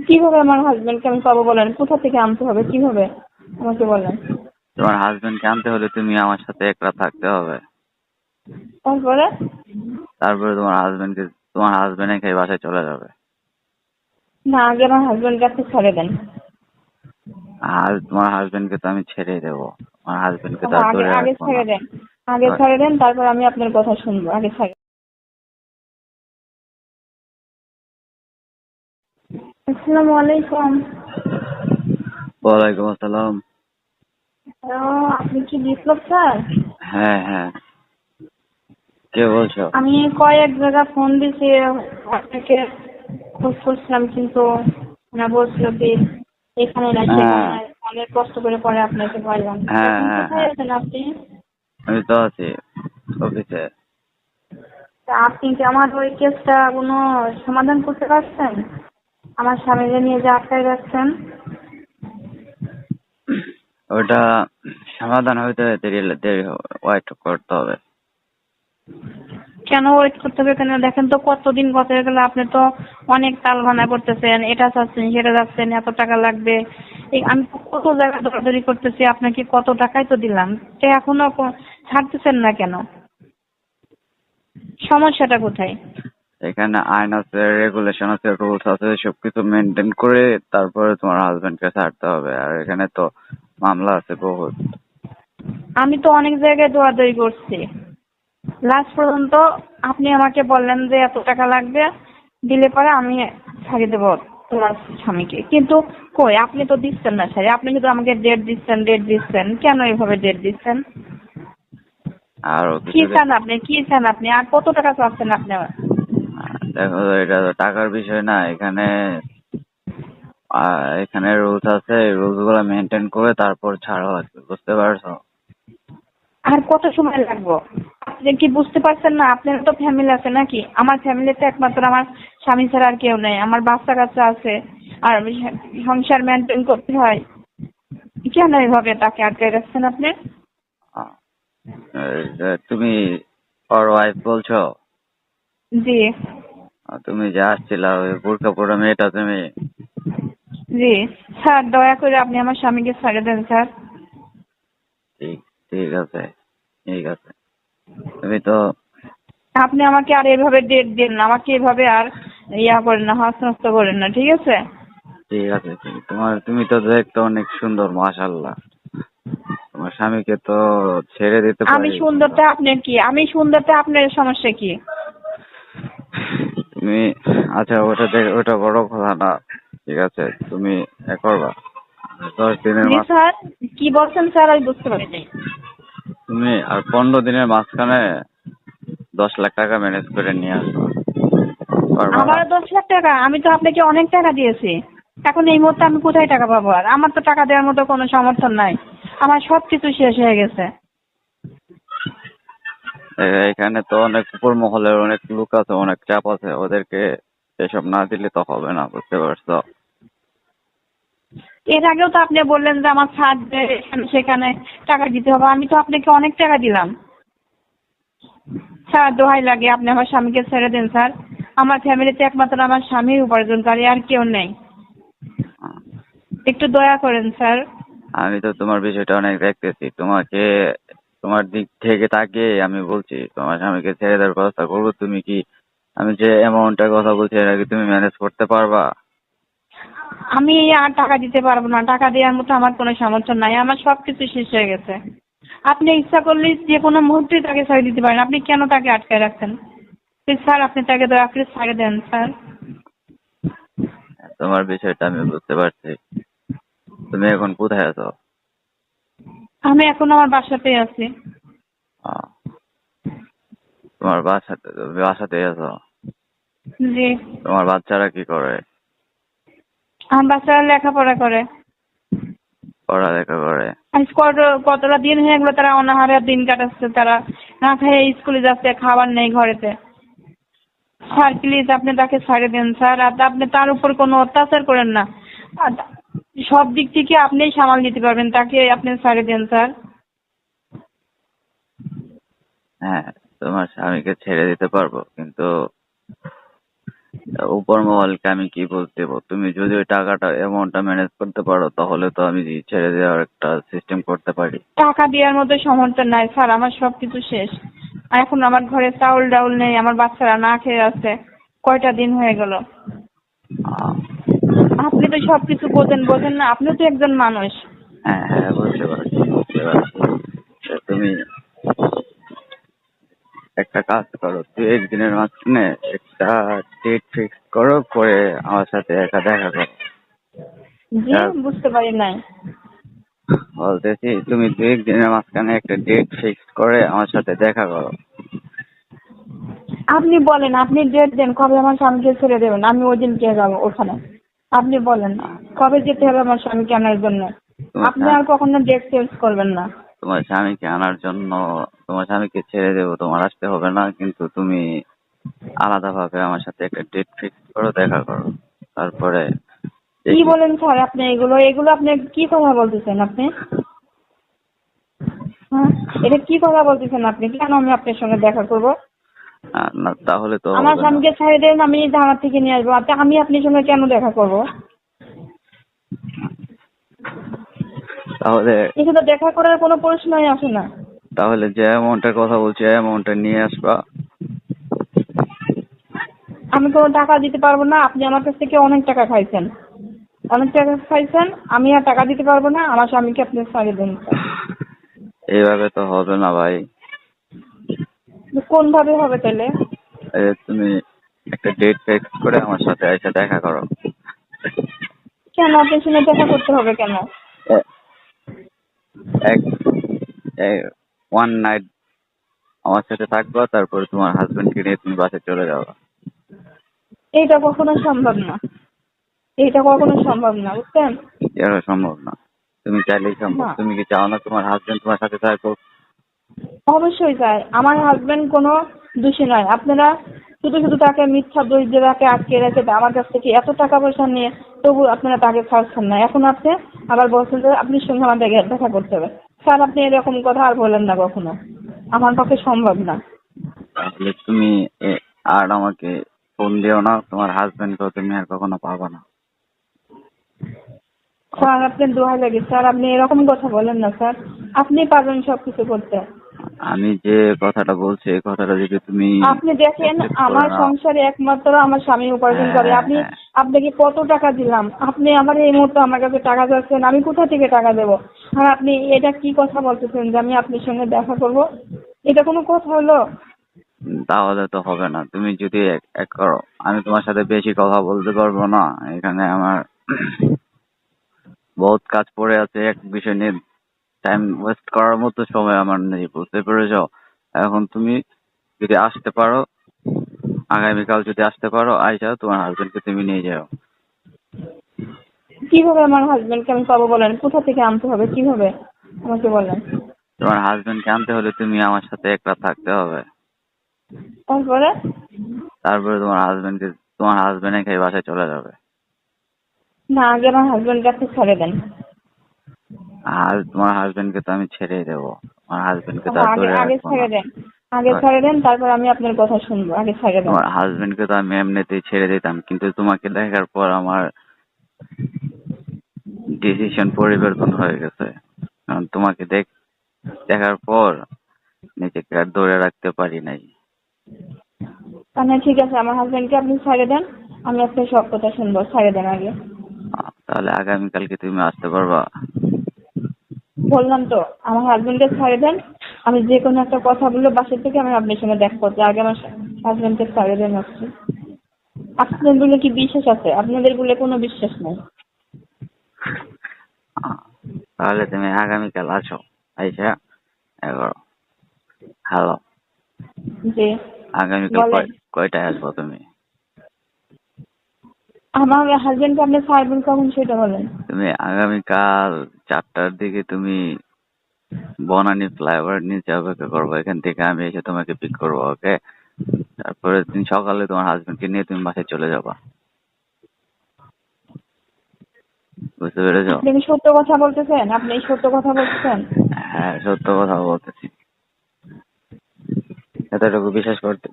কিভাবে আমার হাজবেন্ডকে আমি পাবো বলেন? কোথা থেকে আনতে হবে? কিভাবে আমাকে বলেন। তোমার হাজবেন্ডকে আনতে হলে তুমি আমার সাথে একলা থাকতে হবে। তারপরে তারপরে তোমার হাজবেন্ড একাই বাসায় চলে যাবে। না, আগে আমার হাজবেন্ডকে আপনি ছেড়ে দেন। আর তোমার হাজবেন্ডকে তো আমি ছেড়েই দেবো। তোমার হাজবেন্ডকে তো আচ্ছা, আর আগে ধরে আগে রাখবো না। ছেড়ে দেন। আগে ছেড়ে দেন, তারপর আমি আপনার কথা শুনবো। আগে ছেড়ে। আসসালামু আলাইকুম। ওয়ালাইকুম আসসালাম। আপনি কি বিপ্লব স্যার? হ্যাঁ হ্যাঁ, কে বলছো? আমি কয়েক জায়গা ফোন দিছি আপনাকে, খোঁজ করছিলাম, কিন্তু না বলছিল কি এখানে না সেখানে হ্যাঁ না, অনেক কষ্ট করে পরে আপনাকে পাইলাম। হ্যাঁ এখন হ্যাঁ কোথায় হ্যাঁ, আছেন আপনি? আমি তো আছি অফিসে। তা আপনি কি আমার ওই কেসটা কোনো সমাধান করতে পারছেন? আমার স্বামীকে নিয়ে যে আটকায় রাখছেন। ওটা সমাধান হইতে দেরি দেরি ওয়েট করতে হবে। কেন ওয়েট করতে হবে? কেন দেখেন তো কতদিন গত হয়ে গেল, আপনি তো অনেক তাল ভানা করতেছেন, এটা চাচ্ছেন সেটা যাচ্ছেন, এত টাকা লাগবে। এই আমি তো কত জায়গা দৌড়াদৌড়ি করতেছি, আপনাকে কত টাকাই তো দিলাম, তো এখনো ছাড়তেছেন না কেন? সমস্যাটা কোথায়? এখানে আইন আছে, রেগুলেশন আছে, রুলস আছে, সবকিছু মেনটেন করে তারপরে তোমার হাজবেন্ডকে ছাড়তে হবে। আর এখানে তো মামলা আছে বহুত। আমি তো অনেক জায়গায় দৌড়াদৌড়ি করছি, লাস্ট পর্যন্ত আপনি আমাকে বললেন যে এত টাকা লাগবে, দিলে পরে আমি ছাড়িয়ে দেবো তোমার স্বামীকে। কিন্তু কই, আপনি তো দিচ্ছেন না ছাড়ি। আপনি কিন্তু আমাকে ডেট দিচ্ছেন, কেন এভাবে ডেট দিচ্ছেন? আরো কি কিছু চান আপনি? কি চান আপনি? আর কত টাকা চাচ্ছেন আপনি? দেখো, এটা তো টাকার বিষয় না এখানে। এখানে রুলস আছে, রুলস গুলো মেনটেন করে তারপর ছাড়া লাগবে, বুঝতে পারছো? আর কত সময় লাগবে? আপনি কি বুঝতে পারছেন না? আপনার তো ফ্যামিলি আছে নাকি? আমার ফ্যামিলিতে একমাত্র আমার স্বামী ছাড়া আর কেউ নেই। আমার বাচ্চা কাচ্চা আছে, আর সংসার মেনটেন করতে হয়। কেন এভাবে তাকে আটকে রাখছেন আপনি? আহ, এই যে তুমি ওর ওয়াইফ বলছো? জি। তুমি যে আসছিলা ওই বোরকা পরা মেয়েটা তুমি? জি। স্যার, দয়া করে আপনি আমার স্বামীকে ছেড়ে দেন স্যার। ঠিক ঠিক আছে, ঠিক আছে। তুমি তো আপনি আমাকে আর এভাবে ডেট দেন না, আমাকে এভাবে আর করেন না, হাসনস্ত করেন না, ঠিক আছে? ঠিক আছে। তুমি তো দেখতে অনেক সুন্দর, মাশাআল্লাহ। তোমার স্বামীকে তো ছেড়ে দিতে আমি পারি, কিন্তু সুন্দরটা আপনার কি? আমি সুন্দরটা আপনার সমস্যা কি? তুমি, আচ্ছা ওটা ওটা বড় কথা না। ঠিক আছে, তুমি এ করবা 10 দিনের জি মাস, স্যার। কি বলছেন স্যার? আমি বুঝতে পারিনি। তুমি আর 15 দিনের মাঝখানে 10 লাখ টাকা ম্যানেজ করে নিয়ে আসো, পারবা না? আবারও 10 লাখ টাকা? আমি তো আপনাকে অনেক টাকা দিয়েছি। এখন এই মুহূর্তে আমি কোথায় টাকা পাবো? আর আমার তো টাকা দেওয়ার মতো কোনো সমর্থন নাই। আমার সবকিছু শেষ হয়ে গেছে। এখানে তো অনেক উপর মহলের অনেক লোক আছে, অনেক চাপ আছে, ওদেরকে এসব না দিলে তো হবে না, বুঝতে পারছো? এর আগেও তো আপনি বললেন যে আমার ছাড় এখানে সেখানে টাকা দিতে হবে। আমি তো আপনাকে অনেক টাকা দিলাম। স্যার, দোহাই লাগে, আপনি আমার স্বামীকে ছেড়ে দেন স্যার। আমার ফ্যামিলিতে একমাত্র আমার স্বামী উপার্জনকারী, আর কেউ নেই। একটু দয়া করেন স্যার। আমি তো তোমার বিষয়টা অনেক দেখতেছি, তোমার দিক থেকে তাকিয়ে আমি বলছি তোমার স্বামীকে ছেড়ে দেওয়ার ব্যবস্থা করবো। তুমি কি, আমি যে অ্যামাউন্টের কথা বলছি এটা কি তুমি ম্যানেজ করতে পারবা? আমি আর টাকা দিতে পারবো না, টাকা দেওয়ার মতো আমার কোনো সামর্থ্য নাই, আমার সবকিছু শেষ হয়ে গেছে। আপনি ইচ্ছা করলে যে কোনো মুহূর্তেই তাকে ছেড়ে দিতে পারেন, আপনি কেন তাকে আটকায় রাখছেন? প্লিজ স্যার, আপনি তাকে দয়া করে ছেড়ে দেন স্যার। তোমার বিষয়টা আমি বুঝতে পারছি। তুমি এখন কোথায় আছো? আমি এখন আমার বাসাতেই আছি। আহ, তোমার বাসাতেই আছো? জি। তোমার বাচ্চারা কি করে? আমার বাচ্চারা লেখাপড়া করে। পড়ালেখা করে? আজ কতটা দিন হয়ে গেলো তারা অনাহারে দিন কাটাচ্ছে, তারা না খেয়ে স্কুলে যাচ্ছে, খাবার নেই ঘরেতে। স্যার প্লিজ আপনি তাকে ছেড়ে দেন স্যার, আর আপনি তার উপর কোনো অত্যাচার করেন না। আর সব দিক থেকে আপনিই সামাল দিতে পারবেন, তাকে আপনি ছেড়ে দেন স্যার। হ্যাঁ, তোমার স্বামীকে ছেড়ে দিতে পারবো, কিন্তু উপর মহলকে আমি কি বলতে দেবো? তুমি যদি ওই টাকাটা অ্যামাউন্টটা ম্যানেজ করতে পারো তাহলে তো আমি ছেড়ে দেওয়ার একটা সিস্টেম করতে পারি। টাকা দেওয়ার মতো সামর্থ্য নাই স্যার, আমার সবকিছু শেষ। আর এখন আমার ঘরে চাউল ডাউল নেই, আমার বাচ্চারা না খেয়ে আছে, কয়টা দিন হয়ে গেল। আহ, আপনি তো সবকিছু বোঝেন, বোঝেন না? আপনি তো একজন মানুষ। হ্যাঁ হ্যাঁ, বুঝতে পারছি বুঝতে পারছি। তো তুমি একটা কাজ করো, 2-1 দিনের মাঝখানে একটা ডেট ফিক্স করো, করে আমার সাথে একা দেখা করো। জি, আর বুঝতে পারি নাই। বলতেছি, তুমি 2-1 দিনের মাঝখানে একটা ডেট ফিক্স করে আমার সাথে দেখা করো। আপনি বলেন, আপনি ডেট দেন কবে আমার স্বামীকে ছেড়ে দেবেন, আমি ওই দিনকে যাবো ওখানে। আপনি বলেন কবে যেতে হবে আমার স্বামীকে আনার জন্য। তোমার আপনি আর কখনো ডেট চেঞ্জ করবেন না। তোমার স্বামীকে আনার জন্য তোমার স্বামীকে ছেড়ে দেবো, তোমার আসতে হবে না, কিন্তু তুমি আলাদাভাবে আমার সাথে একটা ডেট ফিক্স করো, দেখা করো, তারপরে কি দেখি। বলেন স্যার আপনি? এগুলো এগুলো আপনি কি কথা বলতেছেন আপনি? হ্যাঁ, এটা কি কথা বলতেছেন আপনি? কেন আমি আপনার সঙ্গে দেখা করব? না তাহলে তো আমার হবে না। স্বামীকে ছেড়ে দেন, আমি ঢাকা থেকে নিয়ে আসবো। আমি আপনার সঙ্গে কেন দেখা করব? তাহলে এখানে দেখা করার কোনো প্রশ্নই আসে না। তাহলে যে অ্যামাউন্টের কথা বলছি অ্যামাউন্টটা নিয়ে আসবা। আমি কোনো টাকা দিতে পারবো না। আপনি আমার কাছ থেকে অনেক টাকা খাইছেন, অনেক টাকা খাইছেন। আমি আর টাকা দিতে পারবো না। আমার স্বামীকে আপনি ছাড়িয়ে দেন স্যার। এইভাবে তো হবে না ভাই। কোন ভাবে হবে তাহলে? তুমি একটা ডেট ফিক্স করে আমার সাথে এসে দেখা করো। কেন আপনার সঙ্গে দেখা করতে হবে কেন? এ- এক 1 নাইট আমার সাথে থাকবা, তারপরে তোমার হাজবেন্ডকে নিয়ে তুমি বাসে চলে যাবা। এইটা কখনো সম্ভব না। এইটা কখনো সম্ভব না, বুঝছেন? এটা সম্ভব না। তুমি চাইলেই সম্ভব। না, তুমি কি চাও না তোমার হাজবেন্ড তোমার সাথে থাকুক? অবশ্যই স্যার। আমার হাজবেন্ড কোনো দোষী নয়। আপনারা শুধু শুধু তাকে মিথ্যা দোষ দিয়ে তাকে আটকে রেখে আমার কাছ থেকে এত টাকা পয়সা নিয়ে তবু আপনারা তাকে ছাড়ছেন না। এখন আপনি আবার বলছেন যে আপনার সঙ্গে আমার দেখা করতে হবে। স্যার আপনি এরকম কথা আর বলেন না কখনো। আমার পক্ষে সম্ভব না। তাহলে তুমি আর আমাকে ফোন দিও না, তোমার হাজবেন্ডকেও তুমি আর কখনো পাবা না। স্যার আপনার দোহাই লাগে স্যার, আপনি এরকম কথা বলেন না স্যার। আপনি পারবেন সবকিছু করতে। আমি যে কথাটা বলছি এই কথাটা যদি তুমি আপনি দেখেন, অ্যাকসেপ্ট করে আমার নাও। সংসারে একমাত্র আমার স্বামী উপার্জন করে। হ্যাঁ আপনি হ্যাঁ। আপনাকে কত টাকা দিলাম, আপনি আমার এই মুহূর্তে আমার কাছে টাকা চাচ্ছেন, আমি কোথা থেকে টাকা দেবো? আর আপনি এটা কি কথা বলতেছেন যে আমি আপনার সঙ্গে দেখা করব? এটা কোনো কথা হলো? তাহলে তো হবে না। তুমি যদি এক এক করো, আমি তোমার সাথে বেশি কথা বলতে পারবো না। এখানে আমার বহুত কাজ পড়ে আছে, এক বিষয় নিয়ে টাইম ওয়েস্ট করার মতো সময় আমার নেই, বুঝতে পেরেছো? এখন তুমি যদি আসতে পারো, আগামীকাল যদি আসতে পারো, আইসা তোমার হাজবেন্ডকে তুমি নিয়ে যাও। কিভাবে আমার হাজবেন্ডকে আমি পাবো বলেন? কোথা থেকে আনতে হবে, কিভাবে আমাকে বলেন। তোমার হাজবেন্ডকে আনতে হলে তুমি আমার সাথে এক রাত থাকতে হবে। তারপরে? তারপরে তোমার হাজবেন্ড একাই বাসায় চলে যাবে। না, আগে আমার হাজবেন্ডকে আপনি ছেড়ে দেন। আর তোমার হাজবেন্ডকে তো আমি ছেড়েই দেবো। তোমার হাজবেন্ডকে তো আর আগে ধরে আগে রাখবো না। ছেড়ে দেন। আগে ছেড়ে দেন, তারপর আমি আপনার কথা শুনবো। আগে ছেড়ে দেন। তোমার হাজবেন্ডকে তো আমি এমনিতেই ছেড়ে দিতাম, কিন্তু তোমাকে দেখার পর আমার ডিসিশন পরিবর্তন হয়ে গেছে। কারণ তোমাকে দেখার পর নিজেকে আর ধরে রাখতে পারি নাই। তাহলে ঠিক আছে, আমার হাজবেন্ডকে আপনি ছেড়ে দেন। আমি আপনার সব কথা শুনবো। ছেড়ে দেন আগে। তাহলে আগামীকালকে তুমি আসতে পারবা? বললাম তো, আমার হাজবেন্ডকে ছেড়ে দেন। আমি যে কোনো একটা কথা বললে বাসা থেকে আমি আপনার সঙ্গে দেখা করতে, আগে আমার হাজবেন্ডকে ছেড়ে দেন আপনি। আপনাদের বলে কি বিশ্বাস আছে? আপনাদের বলে কোনো বিশ্বাস নেই। আহ, তাহলে তুমি আগামীকাল আসো, আইসা 11। হ্যালো, যে আগামীকাল বলেন, কয়টায় আসবো তুমি? আমার হাজবেন্ডকে আপনি ছাড়বেন কখন সেটা বলেন। তুমি আগামীকাল 4টার দিকে তুমি বনানী ফ্লাইওভার নিচে অপেক্ষা করবো, এখান থেকে আমি এসে তোমাকে পিক করবো, ওকে? তারপরে তুমি সকালে তোমার হাজবেন্ডকে নিয়ে তুমি বাসায় চলে যাবা, বুঝতে পেরেছো? আপনি কি সত্য কথা বলতেছেন? আপনি এই সত্য কথা বলতেছেন? হ্যাঁ, সত্য কথা বলতেছি। এতটুকু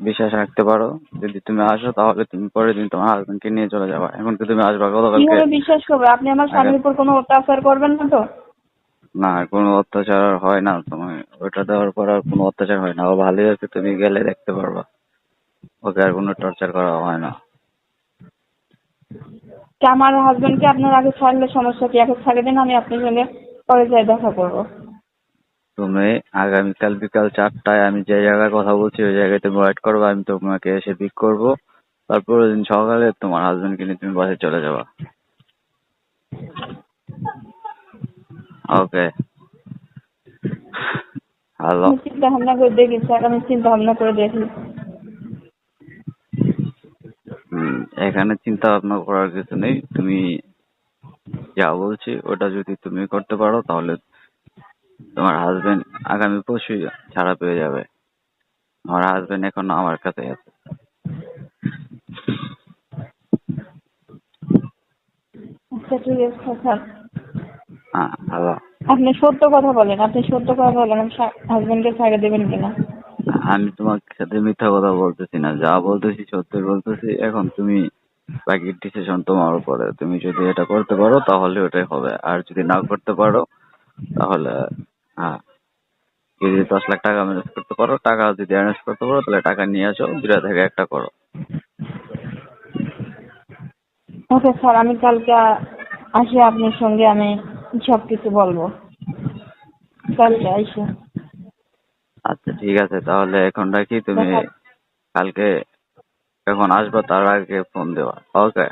বিশ্বাস রাখতে পারো। যদি তুমি আসো তাহলে তুমি পরের দিন তোমার হাজবেন্ডকে নিয়ে চলে যাবা। এখন কি তুমি আসবা গতকালকে? কিভাবে বিশ্বাস করবে? আপনি আমার স্বামীর উপর কোনো অত্যাচার করবেন না তো? না, কোনো অত্যাচার আর হয় না। তুমি ওটা দেওয়ার পর আর কোনো অত্যাচার হয় না। ও ভালোই আছে, তুমি গেলে দেখতে পারবা। ওকে আর কোনো টর্চার করা হয় না। কি আমার হাজবেন্ডকে আপনার আগে ছাড়লে সমস্যা কি? এখন ছাড়ে দিন, আমি আপনার সঙ্গে পরে যাই দেখা করবো। তুমি আগামীকাল বিকাল 4টায় আমি যে জায়গায় কথা বলছি ওই জায়গায় তুমি ওয়েট করবে। আমি তোমাকে এসে পিক করবো। তারপরের দিন সকালে তোমার হাজবেন্ডকে নিয়ে তুমি বাসে চলে যাবা। ওকে? হ্যালো? আমি চিন্তা ভাবনা করে দেখি স্যার, আমি চিন্তা ভাবনা করে দেখি। এখানে চিন্তা ভাবনা করার কিছু নেই। তুমি যা বলছি ওটা যদি তুমি করতে পারো তাহলে তোমার হাজবেন্ড আগামী পরশুই ছাড়া পেয়ে যাবে। আমার হাজবেন্ড এখন আমার কাছে আছে। আচ্ছা ঠিক আছে স্যার। হ্যাঁ, হ্যালো? আপনি সত্য কথা বলেন, আপনি সত্য কথা বলেন, আমি হাজবেন্ডকে ছাড়ে দেবেন কিনা? আমি তোমার সাথে মিথ্যা কথা বলতেছি না, যা বলতেছি সত্যি বলতেছি। এখন তুমি বাকি ডিসিশন তোমার উপরে। তুমি যদি এটা করতে পারো তাহলে ওটাই হবে, আর যদি না করতে পারো তাহলে হ্যাঁ, যদি 10 লাখ টাকা ম্যানেজ করতে পারো, টাকা যদি অ্যারেঞ্জ করতে পারো তাহলে টাকা নিয়ে আসো, দুটা থেকে একটা করো। ওকে স্যার, আমি কালকে আসি আপনার সঙ্গে, আমি সব কিছু বলবো কালকে আইসে। আচ্ছা ঠিক আছে, তাহলে এখন রাখি। তুমি কালকে যখন আসবা তার আগে ফোন দেওয়া। ওকে?